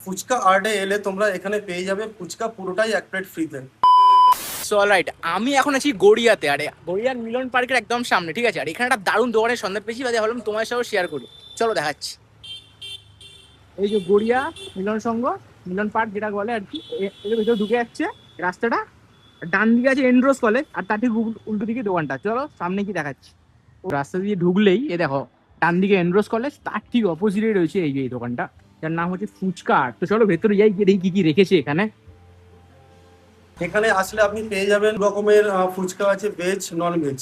ফুচকা আর্টে এলে তোমরা এখানে পেয়ে যাবে ফুচকা পুরোটাই এক প্লেট ফ্রিতে। সো অলরাইট, আমি এখন আছি গড়িয়াতে, আরে গড়িয়ার মিলন পার্কের একদম সামনে, ঠিক আছে? আর এখানে একটা দারুণ দোকানের সন্ধান পেয়েছি, বাদে ভাবলাম তোমার সাথেও শেয়ার করি। চলো দেখাচ্ছি। এই যে গড়িয়া মিলন সংঘ, মিলন পার্ক যেটা বলে আর কি, এর ভিতরে ঢুকে যাচ্ছে রাস্তাটা। ডান দিকে আছে এন্ড্রোস কলেজ, আর তার ঠিক উল্টো দিকে দোকানটা। চলো সামনে কি দেখাচ্ছি। ও রাস্তা দিয়ে ঢুকলেই এ দেখো, ডান দিকে এন্ড্রোস কলেজ, তার ঠিক অপোজিটে রয়েছে এই যে এই দোকানটা, যার নাম হচ্ছে ফুচকা আর্ট। তো চলো ভেতরে যাই, গিয়ে দেখি কি কি রেখেছে এখানে। এখানে আসলে আপনি পেয়ে যাবেন রকমের ফুচকা আছে, ভেজ নন ভেজ।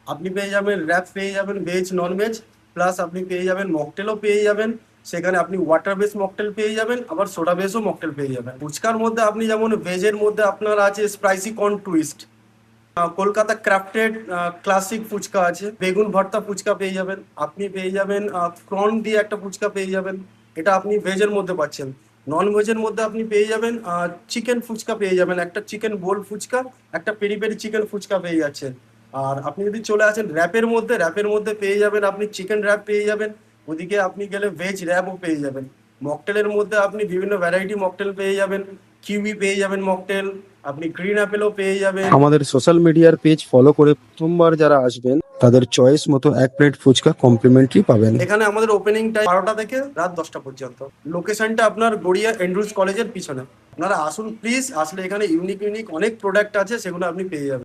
আপনি পেয়ে যাবেন র্যাপ, পেয়ে যাবেন ভেজ নন ভেজ, প্লাস আপনি পেয়ে যাবেন মকটেলও পেয়ে যাবেন। সেখানে আপনি ওয়াটার বেস মকটেল পেয়ে যাবেন, আবার সোডা বেসও মকটেল পেয়ে যাবেন। ফুচকার মধ্যে আপনি যেমন ভেজের মধ্যে আপনার আছে spicy corn twist, Kolkata crafted classic phuchka আছে, বেগুন ভর্তা ফুচকা পেয়ে যাবেন। আপনি পেয়ে যাবেন প্রন দিয়ে একটা ফুচকা পেয়ে যাবেন, এটা আপনি ভেজের মধ্যে পাচ্ছেন। নন ভেজের মধ্যে আপনি পেয়ে যাবেন চিকেন ফুচকা পেয়ে যাবেন, একটা চিকেন বোল ফুচকা, একটা পেরি পেরি চিকেন ফুচকা পেয়ে যাচ্ছেন। আর আপনি যদি চলে আসেন র্যাপের মধ্যে, র্যাপের মধ্যে পেয়ে যাবেন আপনি চিকেন র্যাপ পেয়ে যাবেন। ওদিকে আপনি গেলে ভেজ র্যাপও পেয়ে যাবেন। মকটেলের মধ্যে আপনি বিভিন্ন ভ্যারাইটি মকটেল পেয়ে যাবেন, কিউই পেয়ে যাবেন মকটেল, আপনি গ্রিন অ্যাপেলও পেয়ে যাবেন। আমাদের সোশ্যাল মিডিয়ার পেজ ফলো করে প্রথমবার যারা আসবেন তাদের চয়েস মতো এক প্লেট ফুচকা কমপ্লিমেন্টারি পাবেন। এখানে আমাদের ওপেনিং টাইম 12টা থেকে রাত 10টা পর্যন্ত। লোকেশনটা আপনার গড়িয়া এন্ড্রুজ কলেজের পিছনে। আপনারা আসুন প্লিজ, আসলে এখানে ইউনিক ইউনিক অনেক প্রোডাক্ট আছে, সেগুলো আপনি পেয়ে যাবেন।